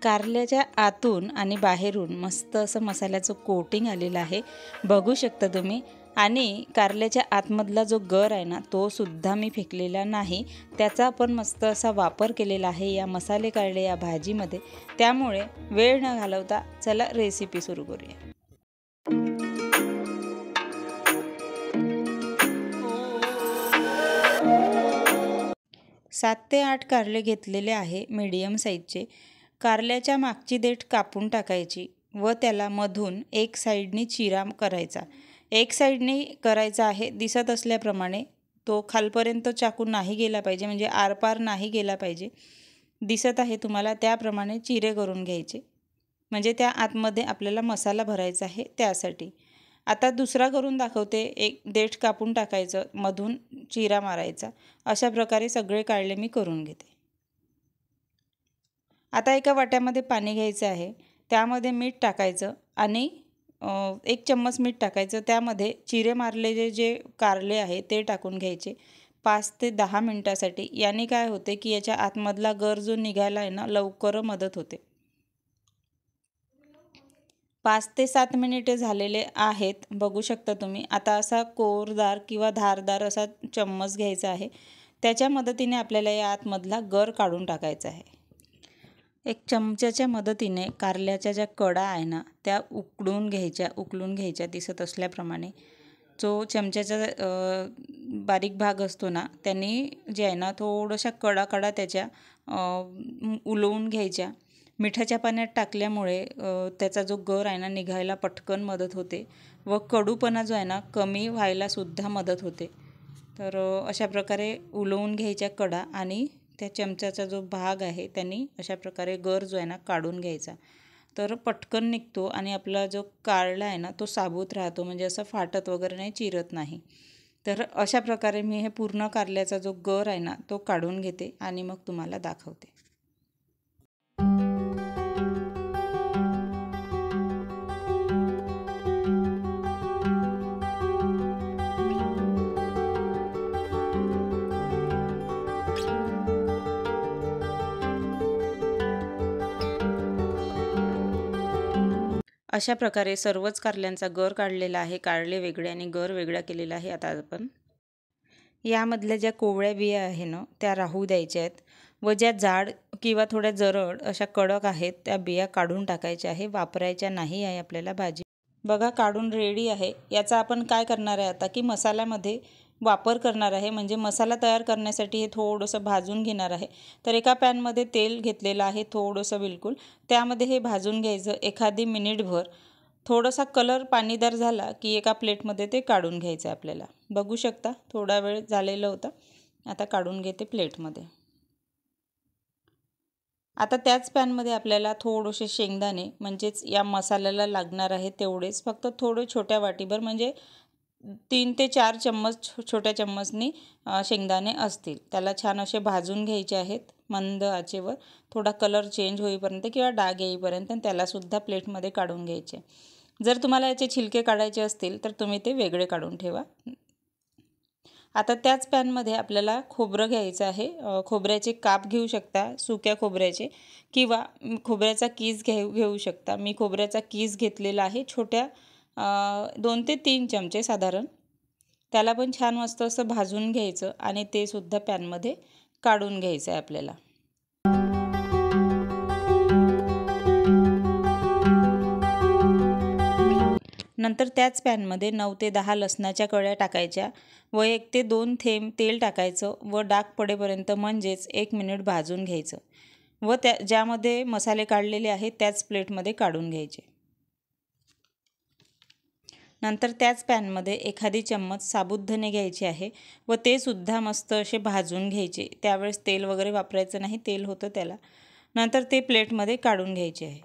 कारल्याच्या आतून आणि बाहेरून मस्त असं मसाल्याचं कोटिंग आलेलं आहे, बघू शकता तुम्ही। आणि कारल्याच्या आतमधला जो गर आहे ना, तो सुद्धा मी फेकलेला नाही, त्याचा पण मस्त असा वापर केलेला आहे या मसाले कारले या भाजीमध्ये। त्यामुळे वेळ न घालवता चला रेसिपी सुरू करूया। 7 ते 8 कारले घेतलेले आहे मीडियम साईजचे। कारल्याच्या मागची देठ कापून टाकायची व त्याला मधून एक साईडनी चिरा करायचा। एक साईडनी करायचा आहे, दिसत असल्याप्रमाणे तो खालपर्यंत चाकून नाही गेला पाहिजे, म्हणजे आरपार नाही गेला पाहिजे। दिसत आहे तुम्हाला त्याप्रमाणे चिरे करून घ्यायचे, म्हणजे त्या आतमध्ये आपल्याला मसाला भरायचा आहे त्यासाठी। आता दुसरा करून दाखवते। एक देठ कापून टाकायचं, मधून चिरा मारायचा। अशा प्रकारे सगळे कारले मी करून घेते। आता एका वाट्यामध्ये पाणी घ्यायचं आहे, त्यामध्ये मीठ टाकायचं आणि 1 चम्मच मीठ टाकायचं। त्यामध्ये चिरे मारलेले जे कारले आहे ते टाकून घ्यायचे 5 ते 10 मिनिटासाठी। याने काय होते की याच्या आतमधला गर जो निघायला आहे ना, लवकर मदत होते। 5 ते 7 मिनिटे झालेले आहेत, बघू शकता तुम्ही। आता असा कोरदार किंवा धारदार असा चम्मच घ्यायचा आहे, त्याच्या मदतीने आपल्याला या आतमधला गर काढून टाकायचा आहे। एक चमच्याच्या मदतीने कारल्याच्या ज्या कडा आहे ना, त्या उकळून घ्यायच्या दिसत असल्याप्रमाणे। जो चमच्याचा बारीक भाग असतो ना, त्यांनी जे आहे ना थोड्याशा कडा त्याच्या उलवून घ्यायच्या। मिठाच्या पाण्यात टाकल्यामुळे त्याचा जो गर आहे ना निघायला पटकन मदत होते व कडूपणा जो आहे ना कमी व्हायला सुद्धा मदत होते। तर अशा प्रकारे उलवून घ्यायच्या कडा आणि त्या चमच्याचा जो भाग आहे त्यांनी अशा प्रकारे गर जो आहे ना काढून घ्यायचा। तर पटकन निघतो आणि आपला जो कारला आहे ना तो साबूत राहतो, म्हणजे असं फाटत वगैरे नाही, चिरत नाही। तर अशा प्रकारे मी हे पूर्ण कारल्याचा जो गर आहे ना तो काढून घेते आणि मग तुम्हाला दाखवते। अशा प्रकारे सर्वच कारल्यांचा गर काढलेला आहे। कारले वेगळे आणि गर वेगळा केलेला आहे। आता आपण यामधल्या ज्या कोवळ्या बिया आहे ना त्या राहू द्यायच्या आहेत व ज्या जाड किंवा थोड्या जरड अशा कडक आहेत त्या बिया काढून टाकायच्या आहे, वापरायच्या नाही आहे आपल्याला भाजी। बघा काढून रेडी आहे। याचा आपण काय करणार आहे आता की मसाल्यामध्ये वापर करणार आहे, म्हणजे मसाला तयार करण्यासाठी हे थोडंसं भाजून घेणार आहे। तर एका पॅनमध्ये तेल घेतलेलं आहे थोडंसं बिलकुल, त्यामध्ये हे भाजून घ्यायचं एखादी मिनिटभर। थोडासा कलर पाणीदार झाला की एका प्लेटमध्ये ते काढून घ्यायचं आपल्याला। बघू शकता थोडा वेळ झालेला होता, आता काढून घेते प्लेटमध्ये। आता त्याच पॅनमध्ये आपल्याला थोडेसे शेंगदाणे, म्हणजेच या मसाल्याला लागणार आहे तेवढेच, फक्त थोडे छोट्या वाटीभर, म्हणजे 3 ते 4 चम्मच छोट्या चम्मचनी शेंगदाणे असतील, त्याला छान असे भाजून घ्यायचे आहेत मंद आचेवर, थोडा कलर चेंज होईपर्यंत किंवा डाग येईपर्यंत। त्यालासुद्धा प्लेटमध्ये काढून घ्यायचे। जर तुम्हाला याचे छिलके काढायचे असतील तर तुम्ही ते वेगळे काढून ठेवा। आता त्याच पॅनमध्ये आपल्याला खोबरं घ्यायचं आहे। खोबऱ्याचे काप घेऊ शकता, सुक्या खोबऱ्याचे, किंवा खोबऱ्याचा कीस घेऊ शकता। मी खोबऱ्याचा कीस घेतलेला आहे, छोट्या 2 ते 3 चमचे साधारण। त्याला पण छान मस्त असं भाजून घ्यायचं आणि ते सुद्धा पॅनमध्ये काढून घ्यायचं आहे आपल्याला। नंतर त्याच पॅनमध्ये 9 ते 10 लसणाच्या कळ्या टाकायच्या व 1 ते 2 थेंब तेल टाकायचं व डाग पडेपर्यंत, म्हणजेच 1 मिनिट भाजून घ्यायचं व ज्यामध्ये मसाले काढलेले आहेत त्याच प्लेटमध्ये काढून घ्यायचे। नंतर त्याच पॅनमध्ये एखादी चम्मच साबुत धने घ्यायचे आहे व ते सुद्धा मस्त असे भाजून घ्यायचे। त्यावेळेस तेल वगैरे वापरायचं नाही, तेल होतं त्याला। नंतर ते प्लेटमध्ये काढून घ्यायचे आहे।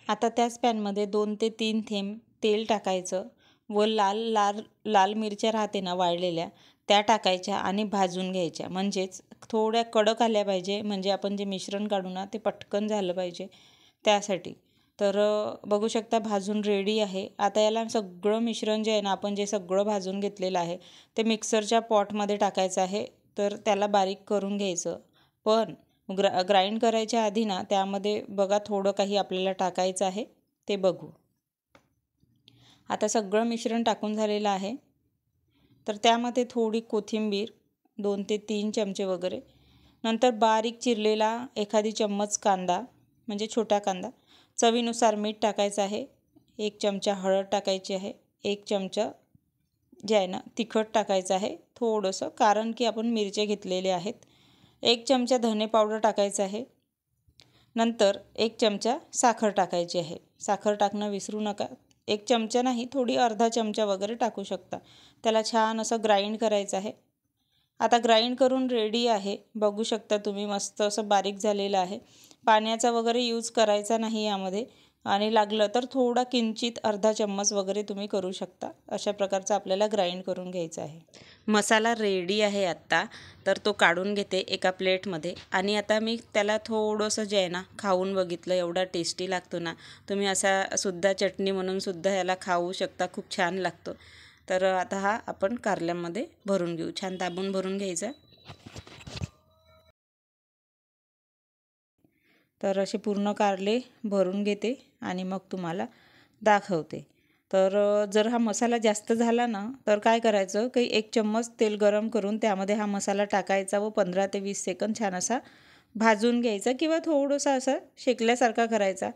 आता त्याच पॅनमध्ये 2 ते 3 थेंब तेल टाकायचं व लाल मिरच्या राहते ना वाळलेल्या, त्या टाकायच्या आणि भाजून घ्यायच्या, म्हणजेच थोड्या कडक आल्या पाहिजे, म्हणजे आपण जे मिश्रण काढू ना ते पटकन झालं पाहिजे त्यासाठी। तर बघू शकता भाजून रेडी आहे। आता याला सगळं मिश्रण जे आहे ना, आपण जे सगळं भाजून घेतलेलं आहे ते मिक्सरच्या पॉटमध्ये टाकायचं आहे। तर त्याला बारीक करून घ्यायचं, पण ग्राइंड करायच्या आधी ना त्यामध्ये बघा थोडं काही आपल्याला टाकायचं आहे, ते बघू. आता सगळं मिश्रण टाकून झालेलं आहे. तर त्यामध्ये थोडी कोथिंबीर 2 ते 3 चमचे वगैरे, नंतर बारीक चिरलेला एखादी चम्मच कांदा म्हणजे छोटा कांदा, चवीनुसार मीठ टाकायचं आहे, 1 चमचा हळद टाकायची आहे, 1 चमचा जे आहे ना तिखट टाकायचं आहे थोडंसं, कारण की आपण मिरच्या घेतलेले आहेत. 1 चमचा धने पावडर टाकायचं आहे. नंतर 1 चमचा साखर टाकायची आहे. साखर टाकणं विसरू नका. 1 चमचा नाही, थोडी अर्धा चमचा वगैरे टाकू शकता. त्याला छान असं ग्राइंड करायचं आहे. आता ग्राइंड करून रेडी आहे. बघू शकता तुम्ही मस्त असं बारीक झालेलं आहे. पाण्याचा वगैरे यूज करायचा नाही यामध्ये, आणि लागलं तर थोडा किंचित अर्धा चम्मच वगैरे तुम्ही करू शकता. अशा प्रकारचं आपल्याला ग्राइंड करून घ्यायचं आहे. मसाला रेडी आहे आत्ता. तर तो काढून घेते एका प्लेटमध्ये, आणि आता मी त्याला थोडंसं जे आहे ना खाऊन बघितलं, एवढा टेस्टी लागतो ना. तुम्ही असा सुद्धा चटणी म्हणून सुद्धा ह्याला खाऊ शकता, खूप छान लागतो. तर आता हा आपण कारल्यामध्ये भरून घेऊ. छान दाबून भरून घ्यायचा. तर असे पूर्ण कारले भरून घेते आणि मग तुम्हाला दाखवते. तर जर हा मसाला जास्त झाला ना तर काय करायचं, काही 1 चम्मच तेल गरम करून त्यामध्ये हा मसाला टाकायचा व 15 ते 20 सेकंद छान असा भाजून घ्यायचा किंवा थोडंसं असं शेकल्यासारखा करायचा.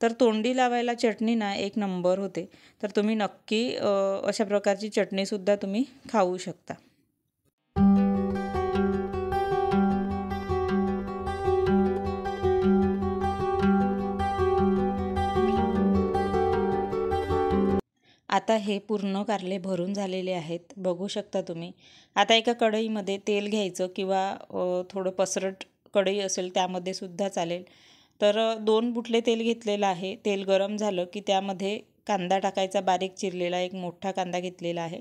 तर तोंडी लावायला चटणी ना 1 नंबर होते. तर तुम्ही नक्की अशा प्रकारची चटणीसुद्धा तुम्ही खाऊ शकता. आता हे पूर्ण कारले भरून झालेले आहेत, बघू शकता तुम्ही. आता एका कढईमध्ये तेल घ्यायचं किंवा थोडं पसरट कढई असेल त्यामध्ये सुद्धा चालेल. तर 2 बुटले तेल घेतलेलं आहे. तेल गरम झालं की त्यामध्ये कांदा टाकायचा, बारीक चिरलेला 1 मोठा कांदा घेतलेला आहे.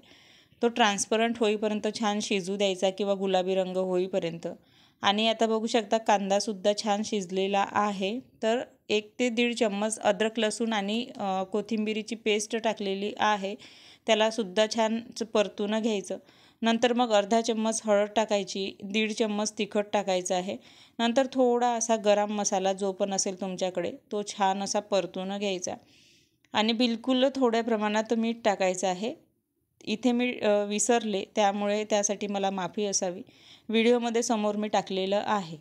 तो ट्रान्सपरंट होईपर्यंत छान शिजू द्यायचा किंवा गुलाबी रंग होईपर्यंत. आणि आता बघू शकता कांदासुद्धा छान शिजलेला आहे. तर 1 ते 1.5 चम्मच अद्रक लसूण आणि कोथिंबिरीची पेस्ट टाकलेली आहे. त्यालासुद्धा छान परतून घ्यायचं. नंतर मग अर्धा चम्मच हळद टाकायची, 1.5 चम्मच तिखट टाकायचं आहे. नंतर थोडा असा गरम मसाला जो पण असेल तुमच्याकडे तो छान असा परतून घ्यायचा, आणि बिलकुल थोड्या प्रमाणात मीठ टाकायचं आहे. इथे मी विसरले, त्यामुळे त्यासाठी मला माफी असावी. व्हिडिओमध्ये समोर मी टाकलेलं आहे.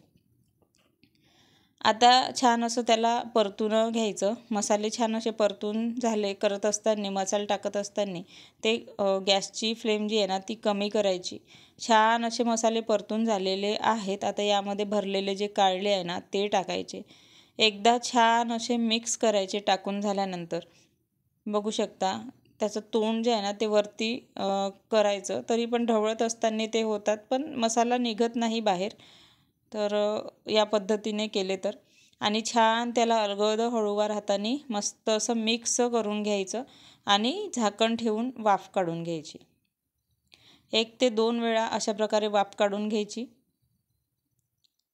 आता छान असं त्याला परतून घ्यायचं. मसाले छान असे परतून झाले करत असताना, मसाला टाकत असताना ते गॅसची फ्लेम जी आहे ना ती कमी करायची. छान असे मसाले परतून झालेले आहेत. आता यामध्ये भरलेले जे कारले आहे ना ते टाकायचे. एकदा छान असे मिक्स करायचे. टाकून झाल्यानंतर बघू शकता त्याचं तोंड जे आहे ना ते वरती करायचं. तरी पण ढवळत असताना ते होतात, पण मसाला निघत नाही बाहेर. तर या पद्धतीने केले तर, आणि छान त्याला अलगद हळूवार हाताने मस्त असं मिक्स करून घ्यायचं आणि झाकण ठेवून वाफ काढून घ्यायची. 1 ते 2 वेळा अशा प्रकारे वाफ काढून घ्यायची.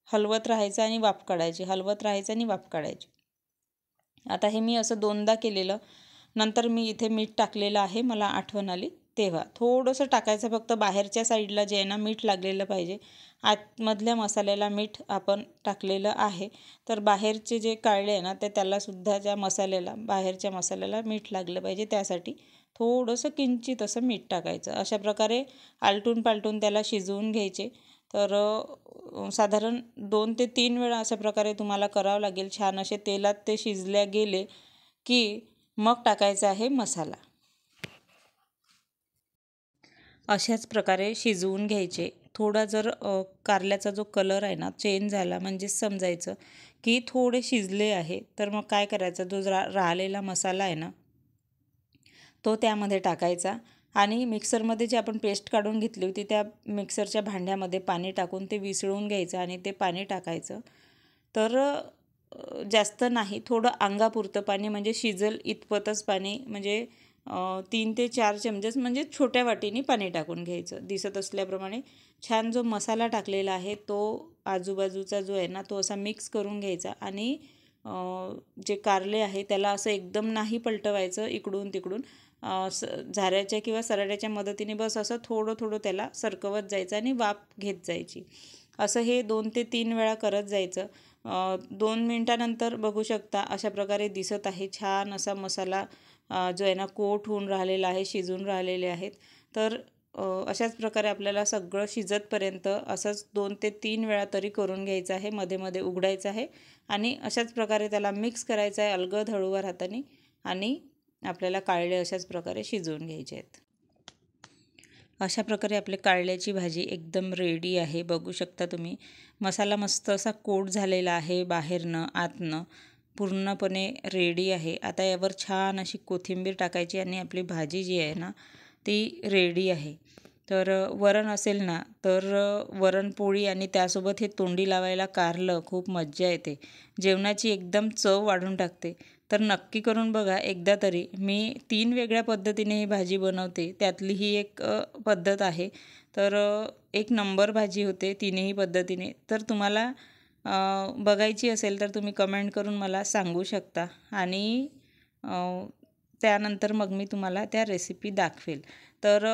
हलवत राहायचं आणि वाफ काढायची, हलवत राहायचं आणि वाफ काढायची. आता हे मी असं 2दा केलेलं. नंतर मी इथे मीठ टाकलेलं आहे, मला आठवण आली तेव्हा. थोडंसं टाकायचं फक्त, बाहेरच्या साईडला जे आहे ना मीठ लागलेलं पाहिजे. आतमधल्या मसाल्याला मीठ आपण टाकलेलं आहे. तर बाहेरचे जे कारले आहे ना ते त्यालासुद्धा त्या मसाल्याला, बाहेरच्या मसाल्याला मीठ लागलं पाहिजे. त्यासाठी थोडंसं किंचित असं मीठ टाकायचं. अशा प्रकारे आलटून पालटून त्याला शिजवून घ्यायचे. तर साधारण 2 ते 3 वेळा अशा प्रकारे तुम्हाला करावं लागेल. छान असे तेलात ते शिजल्या गेले की मग टाकायचा आहे मसाला. अशाच प्रकारे शिजवून घ्यायचे. थोडा जर कारल्याचा जो कलर आहे ना चेंज झाला म्हणजे समजायचं की थोडे शिजले आहे. तर मग काय करायचं, जो राहिलेला मसाला आहे ना तो त्यामध्ये टाकायचा, आणि मिक्सरमध्ये जे आपण पेस्ट काढून घेतली होती त्या मिक्सरच्या भांड्यामध्ये पाणी टाकून ते विसळून घ्यायचं आणि ते पाणी टाकायचं. तर जास्त नाही, थोडं अंगापुरतं पाणी, म्हणजे शिजल इतपतच पाणी, म्हणजे 3 ते 4 चमचेच, म्हणजे छोट्या वाटीने पाणी टाकून घ्यायचं. दिसत असल्याप्रमाणे छान जो मसाला टाकलेला आहे तो आजूबाजूचा जो आहे ना तो असा मिक्स करून घ्यायचा, आणि जे कारले आहे त्याला असं एकदम नाही पलटवायचं इकडून तिकडून. झाऱ्याच्या किंवा सराट्याच्या मदतीने बस असं थोडं थोडं त्याला सरकवत जायचं आणि वाफ घेत जायची. असं हे 2 ते 3 वेळा करत जायचं. 2 मिनिटानंतर बघू शकता अशा प्रकारे दिसत आहे छान असा मसाला जो आहे ना कोट होऊन राहिलेला आहे, शिजून राहिलेले आहेत. तर अशाच प्रकारे आपल्याला सगळं शिजतपर्यंत असंच 2 ते 3 वेळा तरी करून घ्यायचं आहे. मध्ये मध्ये उघडायचं आहे आणि अशाच प्रकारे त्याला मिक्स करायचं आहे अलगद हळूवार हाताने आणि आपल्याला कारले अशाच प्रकारे शिजवून घ्यायचे आहेत. अशा प्रकारे आपले कारल्याची भाजी एकदम रेडी आहे. बघू शकता तुम्ही मसाला मस्त असा कोट झालेला आहे, बाहेरनं आतनं पूर्णपणे रेडी आहे. आता यावर छान अशी कोथिंबीर टाकायची आणि आपली भाजी जी आहे ना ती रेडी आहे. तर वरण असेल ना तर वरणपोळी आणि त्यासोबत हे तोंडी लावायला कारलं खूप मज्जा येते. जेवणाची एकदम चव वाढून टाकते. तर नक्की करून बघा एकदा तरी. मी 3 वेगळ्या पद्धतीने ही भाजी बनवते, त्यातली ही एक पद्धत आहे. तर एक नंबर भाजी होते तिन्ही पद्धतीने. तर तुम्हाला बघायची असेल तर तुम्ही कमेंट करून मला सांगू शकता आणि त्यानंतर मग मी तुम्हाला त्या रेसिपी दाखवेल. तर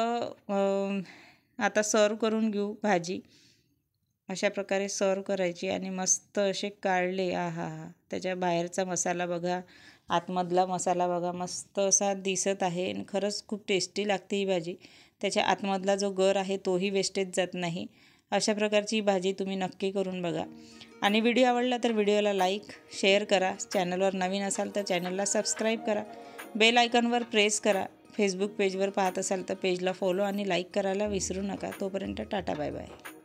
आता सर्व करून घेऊ भाजी. अशा प्रकारे सर्व करायची आणि मस्त असे काढले. आहाहा! त्याच्या बाहेरचा मसाला बघा, आतमधला मसाला बघा, मस्त असा दिसत आहे आणि खरंच खूप टेस्टी लागते ही भाजी. त्याच्या आतमधला जो गर आहे तोही वेस्टेज जात नाही. अशा प्रकारची ही भाजी तुम्ही नक्की करून बघा. आणि व्हिडिओ आवडला तर व्हिडिओला लाईक, शेअर करा. चॅनलवर नवीन असाल तर चॅनलला सबस्क्राईब करा. बेल आयकॉनवर प्रेस करा. फेसबुक पेजवर पाहत असाल तर पेजला फॉलो आणि लाईक करायला विसरू नका. तोपर्यंत टाटा बाय बाय.